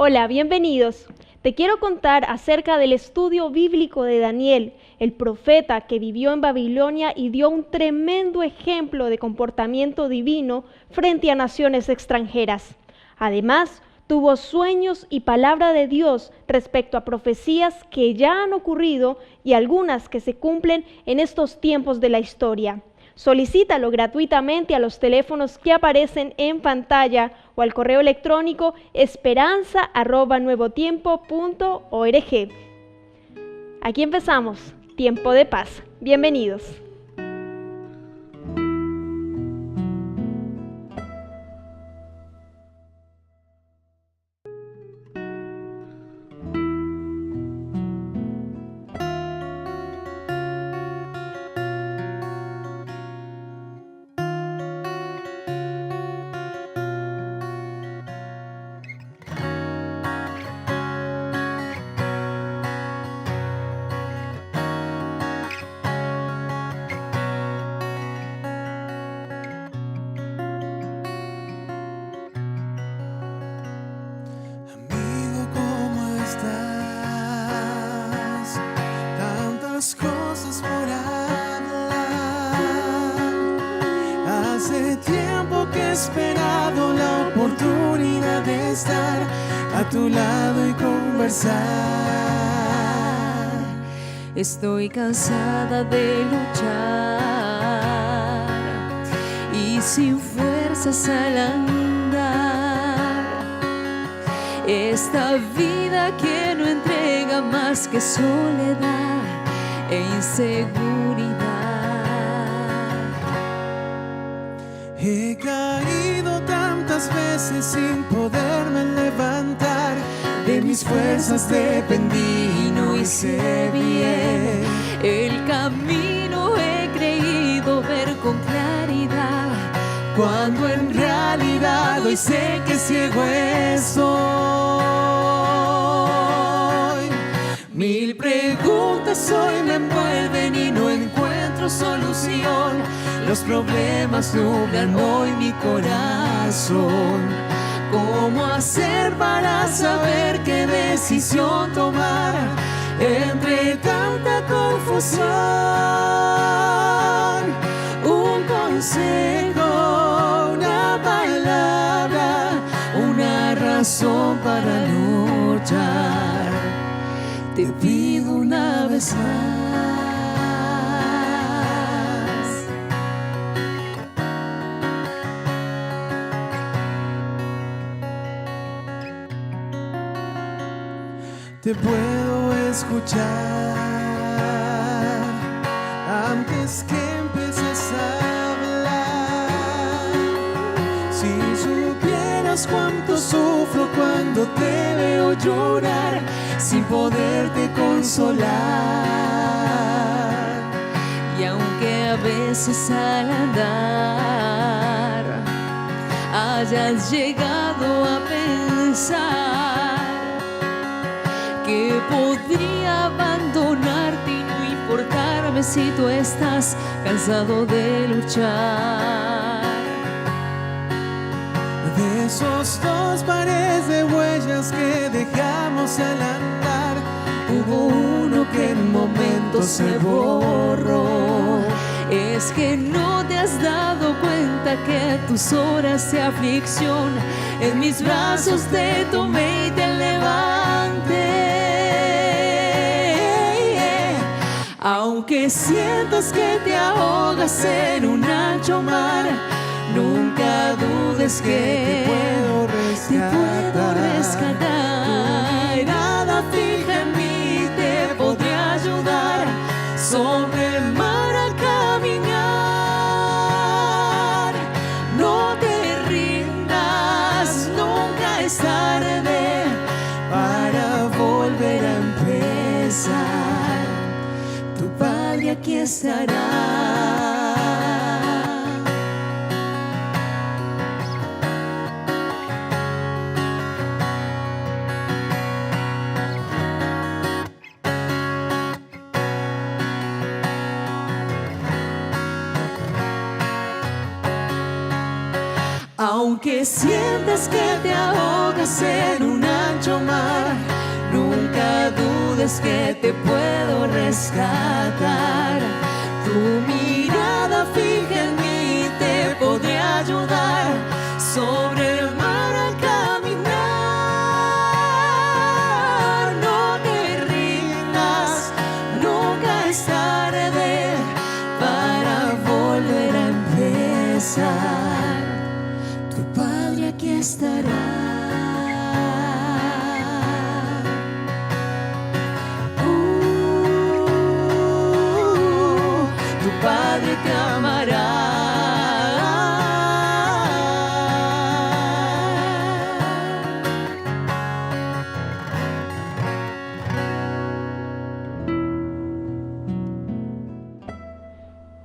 Hola, bienvenidos. Te quiero contar acerca del estudio bíblico de Daniel, el profeta que vivió en Babilonia y dio un tremendo ejemplo de comportamiento divino frente a naciones extranjeras. Además, tuvo sueños y palabra de Dios respecto a profecías que ya han ocurrido y algunas que se cumplen en estos tiempos de la historia. Solicítalo gratuitamente a los teléfonos que aparecen en pantalla o al correo electrónico esperanza@nuevotiempo.org. Aquí empezamos, Tiempo de Paz. Bienvenidos. Cosas por hablar. Hace tiempo que he esperado la oportunidad de estar a tu lado y conversar. Estoy cansada de luchar y sin fuerzas al andar. Esta vida que no entrega más que soledad e inseguridad. He caído tantas veces sin poderme levantar. De mis fuerzas dependí, no hice bien. El camino he creído ver con claridad, cuando en realidad hoy sé que ciego estoy. Mil preguntas hoy me envuelven y no encuentro solución. Los problemas nublan hoy mi corazón. ¿Cómo hacer para saber qué decisión tomar entre tanta confusión? Un consejo, una palabra, una razón para luchar. Te pido una vez más. Te puedo escuchar antes que empieces a hablar. Si supieras cuánto sufro cuando te veo llorar, sin poderte consolar. Y aunque a veces al andar hayas llegado a pensar que podría abandonarte y no importarme si tú estás cansado de luchar. De esos dos pares de huellas que dejamos al andar, hubo uno que en momentos se borró. Es que no te has dado cuenta que tus horas de aflicción en mis brazos te tomé y te levanté. Aunque sientas que te ahogas en un ancho mar, nunca dudes que te puedo rescatar. Tu mirada fija en mí te podrá ayudar sobre el mar a caminar. No te rindas, nunca es tarde para volver a empezar. Tu Padre aquí estará. Aunque sientas que te ahogas en un ancho mar. Nunca dudes que te puedo rescatar. Tu mirada fija en mí te podré ayudar. Sobre el mar al caminar, no te rindas, nunca es tarde para volver a empezar. Tu Padre aquí estará. Tu Padre te amará.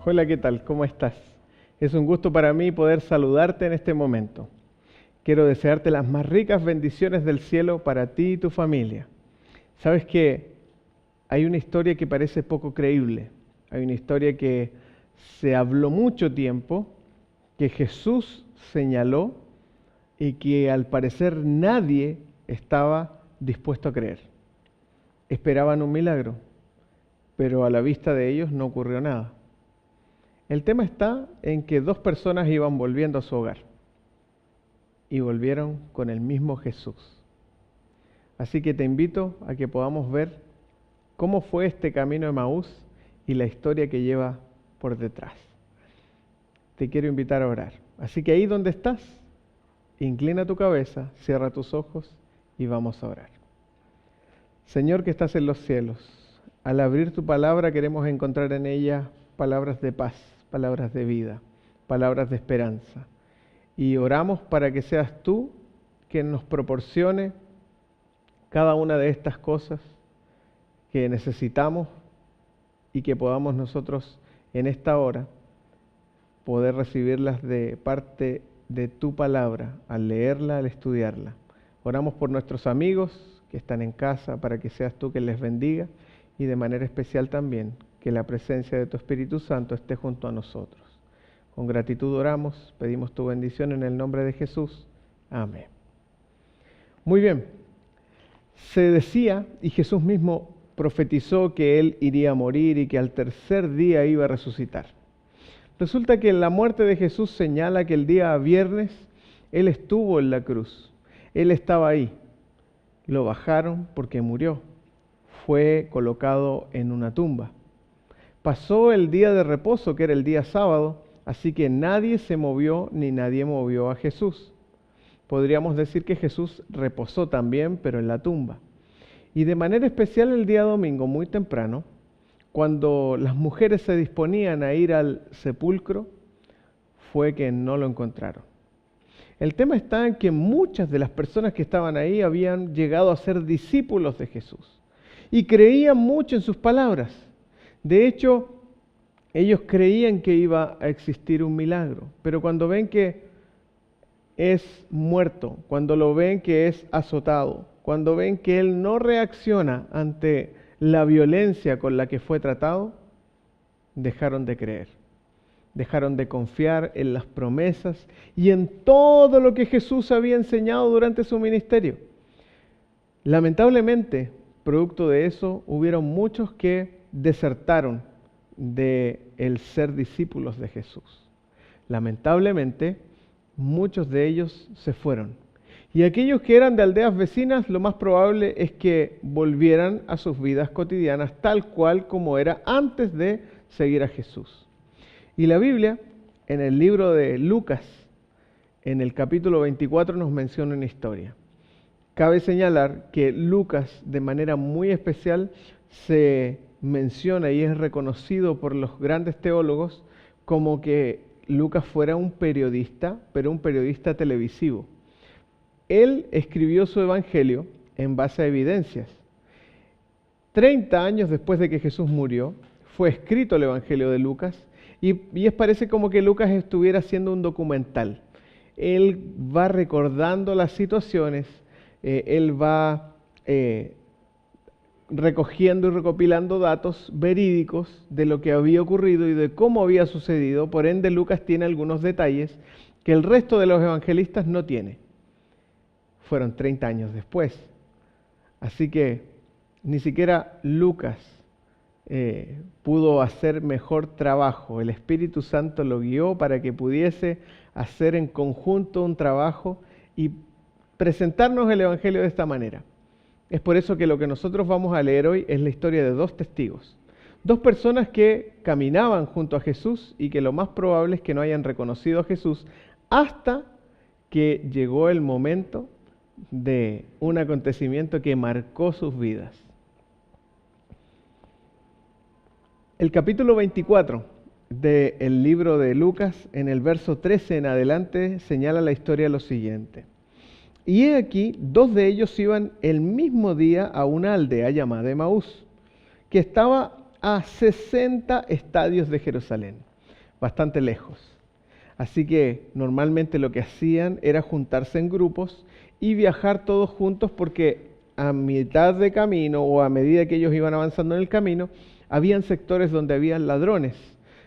Hola, ¿qué tal? ¿Cómo estás? Es un gusto para mí poder saludarte en este momento. Quiero desearte las más ricas bendiciones del cielo para ti y tu familia. Sabes que hay una historia que parece poco creíble. Hay una historia que se habló mucho tiempo, que Jesús señaló y que al parecer nadie estaba dispuesto a creer. Esperaban un milagro, pero a la vista de ellos no ocurrió nada. El tema está en que dos personas iban volviendo a su hogar y volvieron con el mismo Jesús. Así que te invito a que podamos ver cómo fue este camino de Emaús y la historia que lleva por detrás. Te quiero invitar a orar. Así que ahí donde estás, inclina tu cabeza, cierra tus ojos y vamos a orar. Señor que estás en los cielos, al abrir tu palabra queremos encontrar en ella palabras de paz, palabras de vida, palabras de esperanza. Y oramos para que seas tú quien nos proporcione cada una de estas cosas que necesitamos y que podamos nosotros en esta hora poder recibirlas de parte de tu palabra, al leerla, al estudiarla. Oramos por nuestros amigos que están en casa para que seas tú quien les bendiga y de manera especial también que la presencia de tu Espíritu Santo esté junto a nosotros. Con gratitud oramos, pedimos tu bendición en el nombre de Jesús. Amén. Muy bien, se decía, y Jesús mismo profetizó que Él iría a morir y que al tercer día iba a resucitar. Resulta que la muerte de Jesús señala que el día viernes Él estuvo en la cruz. Él estaba ahí. Lo bajaron porque murió. Fue colocado en una tumba. Pasó el día de reposo, que era el día sábado, así que nadie se movió ni nadie movió a Jesús. Podríamos decir que Jesús reposó también, pero en la tumba. Y de manera especial el día domingo, muy temprano, cuando las mujeres se disponían a ir al sepulcro, fue que no lo encontraron. El tema está en que muchas de las personas que estaban ahí habían llegado a ser discípulos de Jesús y creían mucho en sus palabras. De hecho, ellos creían que iba a existir un milagro, pero cuando ven que es muerto, cuando lo ven que es azotado, cuando ven que Él no reacciona ante la violencia con la que fue tratado, dejaron de creer, dejaron de confiar en las promesas y en todo lo que Jesús había enseñado durante su ministerio. Lamentablemente, producto de eso, hubieron muchos que desertaron de el ser discípulos de Jesús. Lamentablemente, muchos de ellos se fueron. Y aquellos que eran de aldeas vecinas, lo más probable es que volvieran a sus vidas cotidianas tal cual como era antes de seguir a Jesús. Y la Biblia, en el libro de Lucas, en el capítulo 24, nos menciona una historia. Cabe señalar que Lucas, de manera muy especial, se menciona y es reconocido por los grandes teólogos como que Lucas fuera un periodista, pero un periodista televisivo. Él escribió su evangelio en base a evidencias. 30 años después de que Jesús murió, fue escrito el evangelio de Lucas y parece como que Lucas estuviera haciendo un documental. Él va recordando las situaciones, él va recogiendo y recopilando datos verídicos de lo que había ocurrido y de cómo había sucedido. Por ende, Lucas tiene algunos detalles que el resto de los evangelistas no tiene. Fueron 30 años después Así que ni siquiera Lucas pudo hacer mejor trabajo. El Espíritu Santo lo guió para que pudiese hacer en conjunto un trabajo y presentarnos el Evangelio de esta manera. Es por eso que lo que nosotros vamos a leer hoy es la historia de dos testigos. Dos personas que caminaban junto a Jesús y que lo más probable es que no hayan reconocido a Jesús hasta que llegó el momento de un acontecimiento que marcó sus vidas. El capítulo 24 del libro de Lucas, en el verso 13 en adelante, señala la historia lo siguiente. Y he aquí, dos de ellos iban el mismo día a una aldea llamada Emaús, que estaba a 60 estadios de Jerusalén, bastante lejos. Así que normalmente lo que hacían era juntarse en grupos y viajar todos juntos, porque a mitad de camino o a medida que ellos iban avanzando en el camino, habían sectores donde habían ladrones,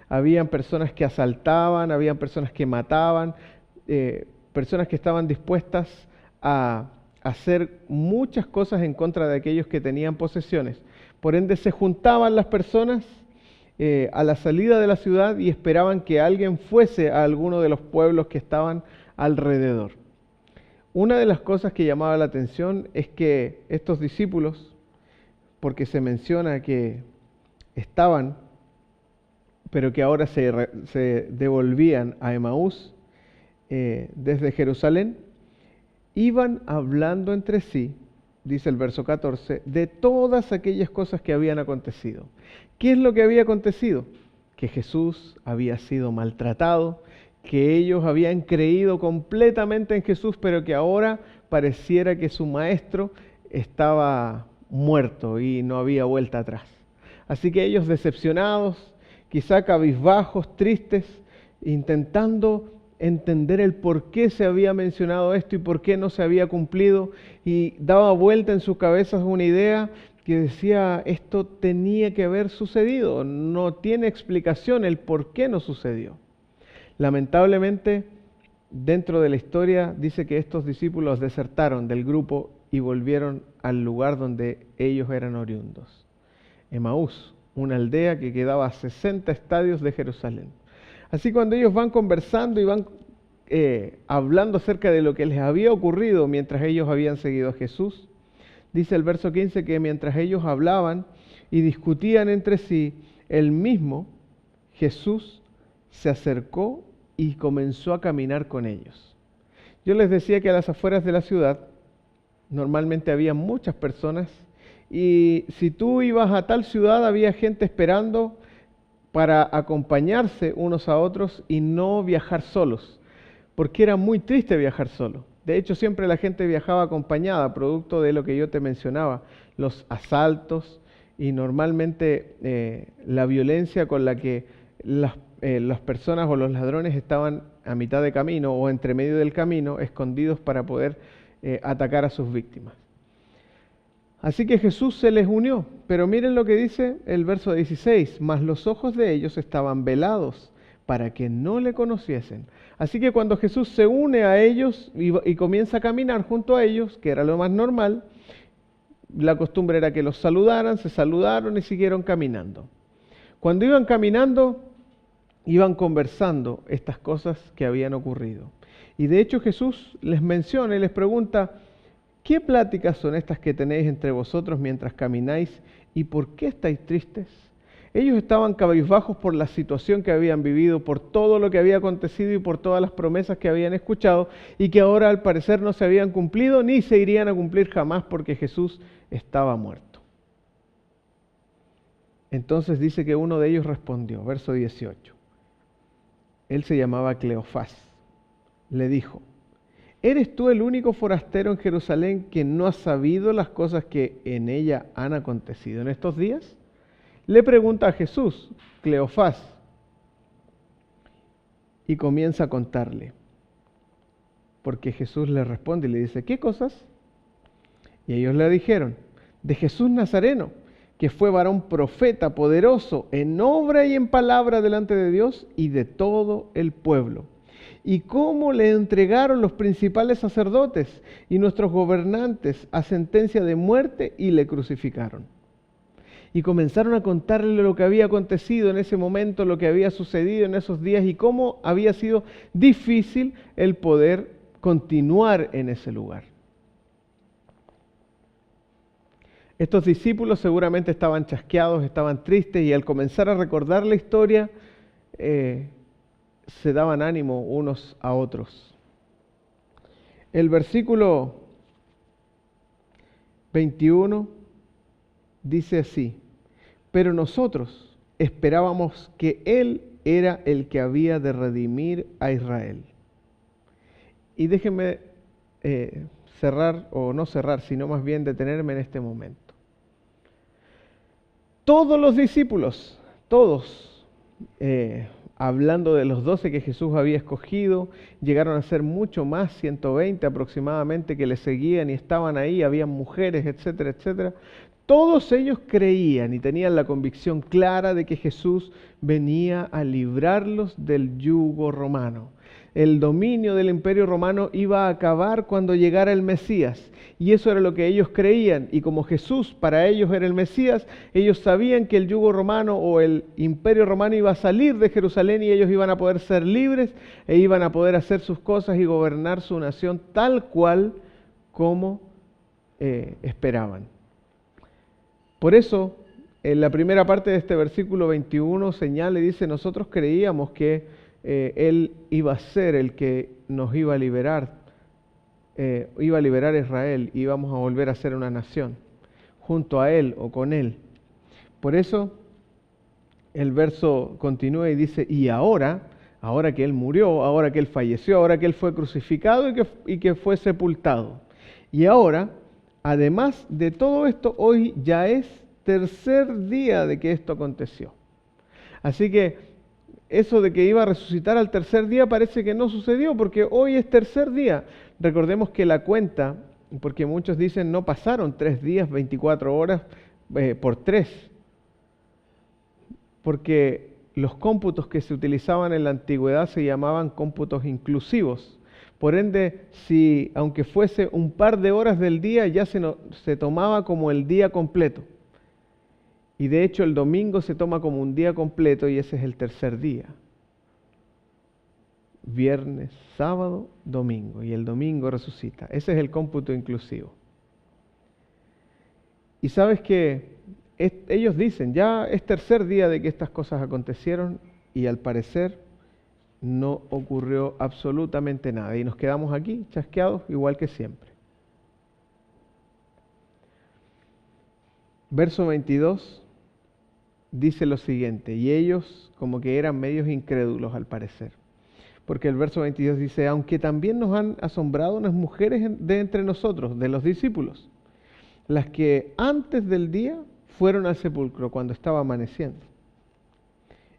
habían personas que asaltaban, habían personas que mataban, personas que estaban dispuestas a hacer muchas cosas en contra de aquellos que tenían posesiones. Por ende se juntaban las personas a la salida de la ciudad y esperaban que alguien fuese a alguno de los pueblos que estaban alrededor. Una de las cosas que llamaba la atención es que estos discípulos, porque se menciona que estaban, pero que ahora se devolvían a Emaús desde Jerusalén, iban hablando entre sí, dice el verso 14, de todas aquellas cosas que habían acontecido. ¿Qué es lo que había acontecido? Que Jesús había sido maltratado, que ellos habían creído completamente en Jesús, pero que ahora pareciera que su maestro estaba muerto y no había vuelta atrás. Así que ellos, decepcionados, quizá cabizbajos, tristes, intentando entender el por qué se había mencionado esto y por qué no se había cumplido, y daba vuelta en sus cabezas una idea que decía, esto tenía que haber sucedido, no tiene explicación el por qué no sucedió. Lamentablemente, dentro de la historia dice que estos discípulos desertaron del grupo y volvieron al lugar donde ellos eran oriundos. Emaús, una aldea que quedaba a 60 estadios de Jerusalén. Así cuando ellos van conversando y van hablando acerca de lo que les había ocurrido mientras ellos habían seguido a Jesús, dice el verso 15 que mientras ellos hablaban y discutían entre sí, el mismo Jesús se acercó y comenzó a caminar con ellos. Yo les decía que a las afueras de la ciudad normalmente había muchas personas, y si tú ibas a tal ciudad había gente esperando para acompañarse unos a otros y no viajar solos, porque era muy triste viajar solo. De hecho, siempre la gente viajaba acompañada, producto de lo que yo te mencionaba, los asaltos y normalmente la violencia con la que las personas o los ladrones estaban a mitad de camino o entre medio del camino, escondidos para poder atacar a sus víctimas. Así que Jesús se les unió, pero miren lo que dice el verso 16, mas los ojos de ellos estaban velados para que no le conociesen. Así que cuando Jesús se une a ellos y comienza a caminar junto a ellos, que era lo más normal, la costumbre era que los saludaran, se saludaron y siguieron caminando. Cuando iban caminando, iban conversando estas cosas que habían ocurrido. Y de hecho Jesús les menciona y les pregunta, ¿qué pláticas son estas que tenéis entre vosotros mientras camináis y por qué estáis tristes? Ellos estaban cabizbajos por la situación que habían vivido, por todo lo que había acontecido y por todas las promesas que habían escuchado y que ahora al parecer no se habían cumplido ni se irían a cumplir jamás porque Jesús estaba muerto. Entonces dice que uno de ellos respondió, verso 18. Él se llamaba Cleofás. Le dijo, ¿eres tú el único forastero en Jerusalén que no ha sabido las cosas que en ella han acontecido en estos días? Le pregunta a Jesús, Cleofás, y comienza a contarle. Porque Jesús le responde y le dice, ¿qué cosas? Y ellos le dijeron, de Jesús Nazareno, que fue varón profeta, poderoso, en obra y en palabra delante de Dios y de todo el pueblo. y cómo le entregaron los principales sacerdotes y nuestros gobernantes a sentencia de muerte y le crucificaron. Y comenzaron a contarle lo que había acontecido en ese momento, lo que había sucedido en esos días y cómo había sido difícil el poder continuar en ese lugar. Estos discípulos seguramente estaban chasqueados, estaban tristes y al comenzar a recordar la historia se daban ánimo unos a otros. El versículo 21 dice así: pero nosotros esperábamos que Él era el que había de redimir a Israel. Y déjenme cerrar, o no cerrar, sino más bien detenerme en este momento. Todos los discípulos, todos, hablando de los 12 que Jesús había escogido, llegaron a ser mucho más, 120 aproximadamente, que le seguían y estaban ahí, habían mujeres, etcétera, etcétera. Todos ellos creían y tenían la convicción clara de que Jesús venía a librarlos del yugo romano. El dominio del Imperio Romano iba a acabar cuando llegara el Mesías. Y eso era lo que ellos creían. Y como Jesús para ellos era el Mesías, ellos sabían que el yugo romano o el Imperio Romano iba a salir de Jerusalén y ellos iban a poder ser libres e iban a poder hacer sus cosas y gobernar su nación tal cual como esperaban. Por eso, en la primera parte de este versículo 21 señala y dice: nosotros creíamos que Él iba a ser el que nos iba a liberar a Israel, y íbamos a volver a ser una nación, junto a Él o con Él. Por eso, el verso continúa y dice: y ahora que Él murió, ahora que Él falleció, ahora que Él fue crucificado y que fue sepultado. Y ahora, además de todo esto, hoy ya es tercer día de que esto aconteció. Así que eso de que iba a resucitar al tercer día parece que no sucedió, porque hoy es tercer día. Recordemos que la cuenta, porque muchos dicen no pasaron 3 días, 24 horas por 3, porque los cómputos que se utilizaban en la antigüedad se llamaban cómputos inclusivos. Por ende, si aunque fuese un par de horas del día, ya se tomaba como el día completo. Y de hecho el domingo se toma como un día completo y ese es el tercer día. Viernes, sábado, domingo. Y el domingo resucita. Ese es el cómputo inclusivo. Y sabes que ellos dicen, ya es tercer día de que estas cosas acontecieron y al parecer no ocurrió absolutamente nada. Y nos quedamos aquí chasqueados igual que siempre. Verso 22 dice lo siguiente, y ellos como que eran medios incrédulos al parecer. Porque el verso 22 dice: aunque también nos han asombrado unas mujeres de entre nosotros, de los discípulos, las que antes del día fueron al sepulcro cuando estaba amaneciendo.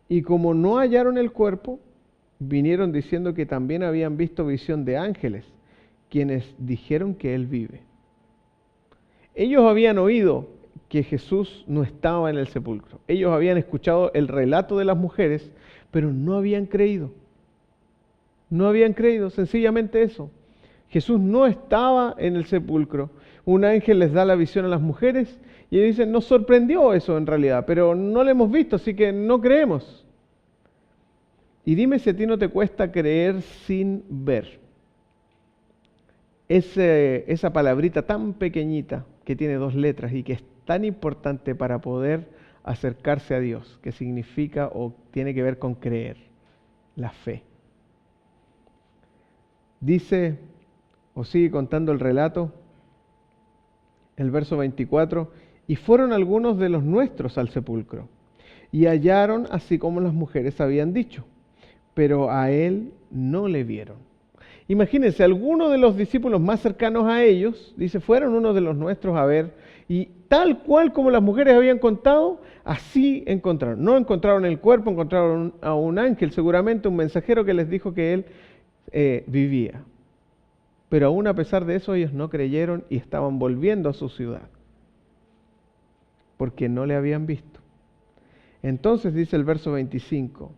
Y como no hallaron el cuerpo, vinieron diciendo que también habían visto visión de ángeles, quienes dijeron que Él vive. Ellos habían oído que Jesús no estaba en el sepulcro. Ellos habían escuchado el relato de las mujeres, pero no habían creído. No habían creído, sencillamente eso. Jesús no estaba en el sepulcro. Un ángel les da la visión a las mujeres y ellos dicen: nos sorprendió eso en realidad, pero no lo hemos visto, así que no creemos. Y dime si a ti no te cuesta creer sin ver. Esa palabrita tan pequeñita que tiene 2 letras y que es tan importante para poder acercarse a Dios, que significa o tiene que ver con creer, la fe. Dice, o sigue contando el relato, el verso 24, y fueron algunos de los nuestros al sepulcro, y hallaron así como las mujeres habían dicho, pero a Él no le vieron. Imagínense, algunos de los discípulos más cercanos a ellos, dice, fueron unos de los nuestros a ver, y tal cual como las mujeres habían contado, así encontraron. No encontraron el cuerpo, encontraron a un ángel, seguramente un mensajero que les dijo que Él vivía. Pero aún a pesar de eso, ellos no creyeron y estaban volviendo a su ciudad, porque no le habían visto. Entonces dice el verso 25,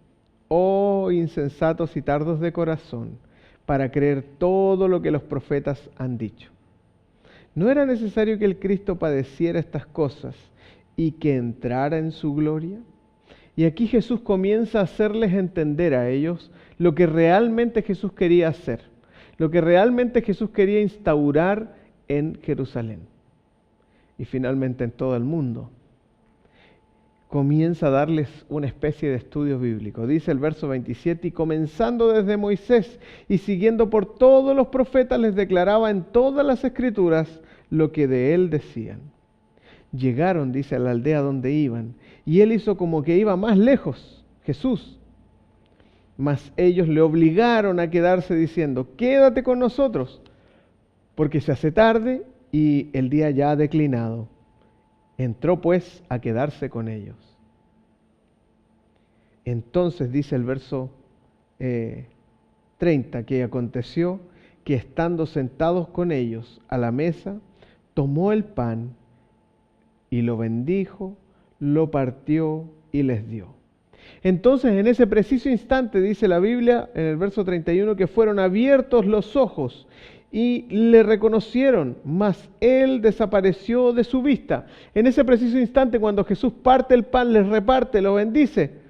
oh oh insensatos y tardos de corazón, para creer todo lo que los profetas han dicho. ¿No era necesario que el Cristo padeciera estas cosas y que entrara en su gloria? Y aquí Jesús comienza a hacerles entender a ellos lo que realmente Jesús quería hacer, lo que realmente Jesús quería instaurar en Jerusalén y finalmente en todo el mundo. Comienza a darles una especie de estudio bíblico. Dice el verso 27, y comenzando desde Moisés y siguiendo por todos los profetas, les declaraba en todas las escrituras lo que de él decían. Llegaron, dice, a la aldea donde iban, y él hizo como que iba más lejos, Jesús. Mas ellos le obligaron a quedarse diciendo, quédate con nosotros, porque se hace tarde y el día ya ha declinado. Entró pues a quedarse con ellos. Entonces dice el verso 30, que aconteció que estando sentados con ellos a la mesa, tomó el pan y lo bendijo, lo partió y les dio. Entonces en ese preciso instante, dice la Biblia en el verso 31, que fueron abiertos los ojos y le reconocieron, mas él desapareció de su vista. En ese preciso instante, cuando Jesús parte el pan, les reparte, lo bendice,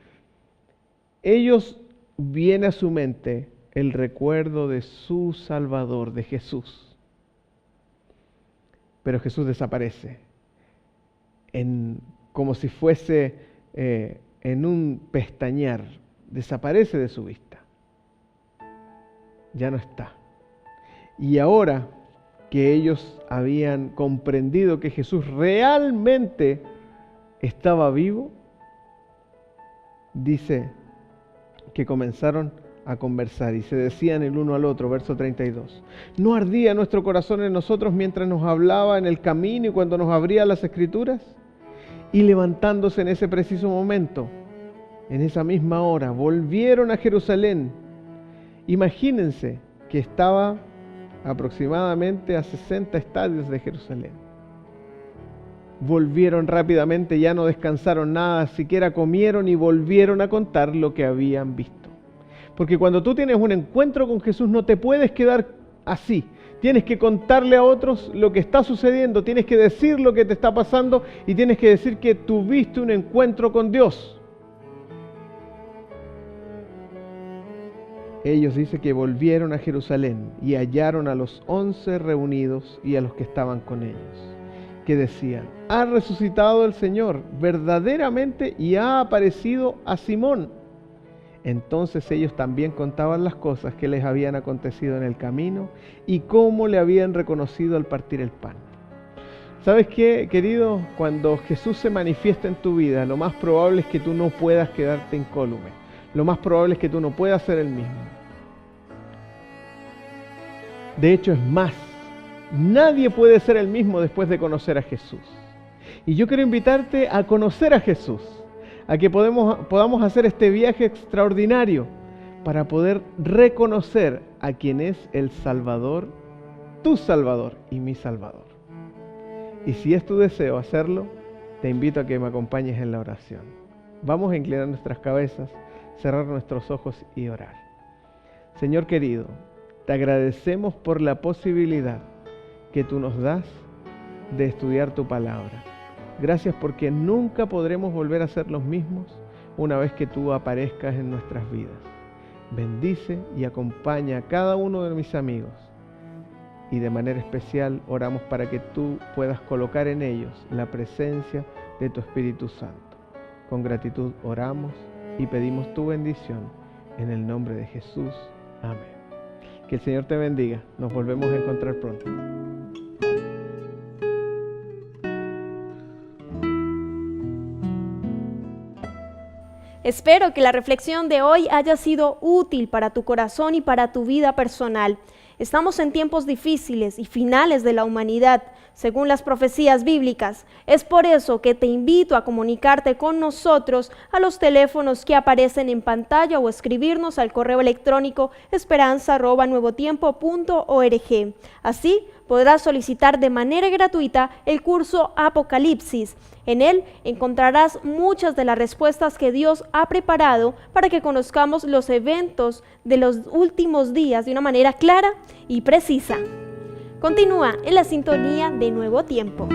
ellos viene a su mente el recuerdo de su Salvador, de Jesús. Pero Jesús desaparece, como si fuese en un pestañear, desaparece de su vista. Ya no está. Y ahora que ellos habían comprendido que Jesús realmente estaba vivo, dice que comenzaron a conversar y se decían el uno al otro, verso 32. ¿No ardía nuestro corazón en nosotros mientras nos hablaba en el camino y cuando nos abría las Escrituras? Y levantándose en ese preciso momento, en esa misma hora, volvieron a Jerusalén. Imagínense que estaba aproximadamente a 60 estadios de Jerusalén. Volvieron rápidamente, ya no descansaron nada, siquiera comieron y volvieron a contar lo que habían visto. Porque cuando tú tienes un encuentro con Jesús no te puedes quedar así. Tienes que contarle a otros lo que está sucediendo, tienes que decir lo que te está pasando y tienes que decir que tuviste un encuentro con Dios. Ellos dicen que volvieron a Jerusalén y hallaron a los 11 reunidos y a los que estaban con ellos, que decían, ha resucitado el Señor verdaderamente y ha aparecido a Simón. Entonces ellos también contaban las cosas que les habían acontecido en el camino y cómo le habían reconocido al partir el pan. ¿Sabes qué, querido? Cuando Jesús se manifiesta en tu vida, lo más probable es que tú no puedas quedarte incólume. Lo más probable es que tú no puedas ser el mismo. De hecho, es más, nadie puede ser el mismo después de conocer a Jesús. Y yo quiero invitarte a conocer a Jesús, a que podamos hacer este viaje extraordinario para poder reconocer a quien es el Salvador, tu Salvador y mi Salvador. Y si es tu deseo hacerlo, te invito a que me acompañes en la oración. Vamos a inclinar nuestras cabezas, cerrar nuestros ojos y orar. Señor querido, te agradecemos por la posibilidad que tú nos das de estudiar tu palabra. Gracias porque nunca podremos volver a ser los mismos una vez que tú aparezcas en nuestras vidas. Bendice y acompaña a cada uno de mis amigos. Y de manera especial oramos para que tú puedas colocar en ellos la presencia de tu Espíritu Santo. Con gratitud oramos y pedimos tu bendición en el nombre de Jesús. Amén. Que el Señor te bendiga. Nos volvemos a encontrar pronto. Espero que la reflexión de hoy haya sido útil para tu corazón y para tu vida personal. Estamos en tiempos difíciles y finales de la humanidad. según las profecías bíblicas. Es por eso que te invito a comunicarte con nosotros a los teléfonos que aparecen en pantalla o escribirnos al correo electrónico esperanza@nuevotiempo.org. Así podrás solicitar de manera gratuita el curso Apocalipsis. En él encontrarás muchas de las respuestas que Dios ha preparado para que conozcamos los eventos de los últimos días de una manera clara y precisa. Continúa en la sintonía de Nuevo Tiempo.